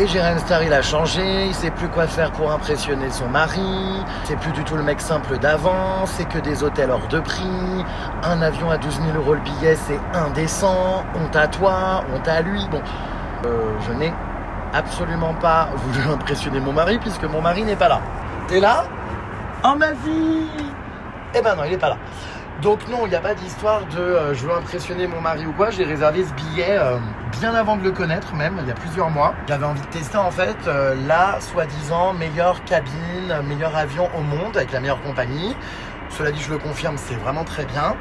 Et Jérém Star, il a changé, il sait plus quoi faire pour impressionner son mari, c'est plus du tout le mec simple d'avant, c'est que des hôtels hors de prix, un avion à 12 000 € le billet, c'est indécent, honte à toi, honte à lui. Bon, je n'ai absolument pas voulu impressionner mon mari puisque mon mari n'est pas là. T'es là? Oh ma vie! Eh ben non, il est pas là. Donc non, il n'y a pas d'histoire de je veux impressionner mon mari ou quoi. J'ai réservé ce billet bien avant de le connaître même, il y a plusieurs mois. J'avais envie de tester en fait la soi-disant meilleure cabine, meilleur avion au monde avec la meilleure compagnie. Cela dit, je le confirme, c'est vraiment très bien.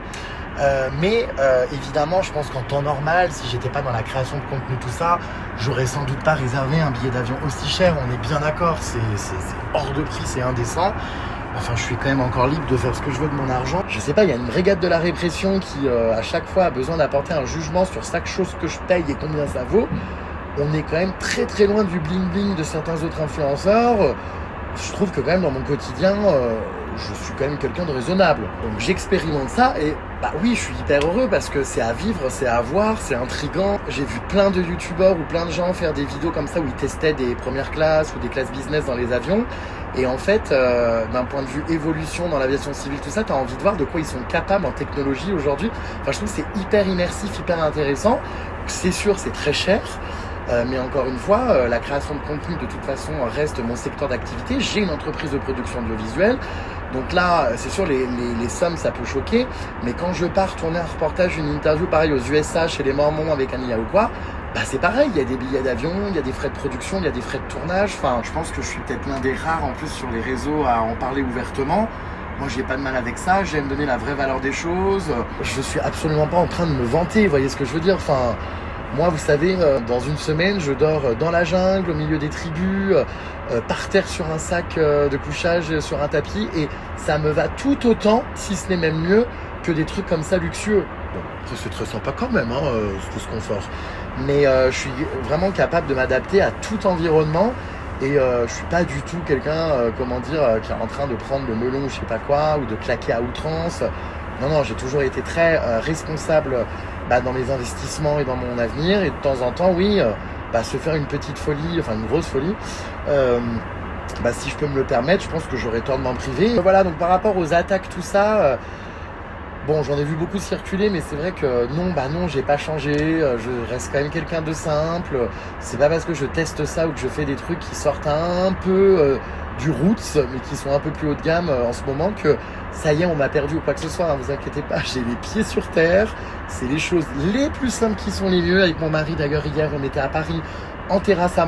Mais évidemment, je pense qu'en temps normal, si j'étais pas dans la création de contenu, tout ça, j'aurais sans doute pas réservé un billet d'avion aussi cher. On est bien d'accord, c'est hors de prix, c'est indécent. Enfin, je suis quand même encore libre de faire ce que je veux de mon argent. Je sais pas, il y a une brigade de la répression qui, à chaque fois, a besoin d'apporter un jugement sur chaque chose que je paye et combien ça vaut. On est quand même très très loin du bling-bling de certains autres influenceurs. Je trouve que quand même dans mon quotidien, je suis quand même quelqu'un de raisonnable. Donc j'expérimente ça et bah oui, je suis hyper heureux parce que c'est à vivre, c'est à voir, c'est intriguant. J'ai vu plein de youtubeurs ou plein de gens faire des vidéos comme ça où ils testaient des premières classes ou des classes business dans les avions. Et en fait, d'un point de vue évolution dans l'aviation civile, tout ça, t'as envie de voir de quoi ils sont capables en technologie aujourd'hui. Enfin, je trouve que c'est hyper immersif, hyper intéressant. C'est sûr, c'est très cher. Mais encore une fois, la création de contenu, de toute façon, reste mon secteur d'activité. J'ai une entreprise de production audiovisuelle. Donc là, c'est sûr, les sommes, ça peut choquer. Mais quand je pars tourner un reportage, une interview, pareil, aux USA, chez les Mormons, avec Ania ou quoi, bah c'est pareil, il y a des billets d'avion, il y a des frais de production, il y a des frais de tournage. Enfin, je pense que je suis peut-être l'un des rares, en plus, sur les réseaux à en parler ouvertement. Moi, j'ai pas de mal avec ça. J'aime donner la vraie valeur des choses. Je suis absolument pas en train de me vanter, vous voyez ce que je veux dire? Enfin... Moi, vous savez, dans une semaine, je dors dans la jungle, au milieu des tribus, par terre sur un sac de couchage, sur un tapis, et ça me va tout autant, si ce n'est même mieux, que des trucs comme ça luxueux. Bon, c'est très sympa quand même, tout ce confort. Mais je suis vraiment capable de m'adapter à tout environnement, et je suis pas du tout quelqu'un, qui est en train de prendre le melon ou je sais pas quoi, ou de claquer à outrance. Non, j'ai toujours été très responsable dans mes investissements et dans mon avenir. Et de temps en temps, oui, se faire une petite folie, enfin une grosse folie, si je peux me le permettre, je pense que j'aurais tort de m'en priver. Voilà, donc par rapport aux attaques, tout ça, bon, j'en ai vu beaucoup circuler, mais c'est vrai que non, j'ai pas changé. Je reste quand même quelqu'un de simple. C'est pas parce que je teste ça ou que je fais des trucs qui sortent un peu du roots, mais qui sont un peu plus haut de gamme en ce moment, que ça y est, on m'a perdu ou quoi que ce soit. Vous inquiétez pas, j'ai les pieds sur terre. C'est les choses les plus simples qui sont les mieux. Avec mon mari, d'ailleurs, hier, on était à Paris en terrasse à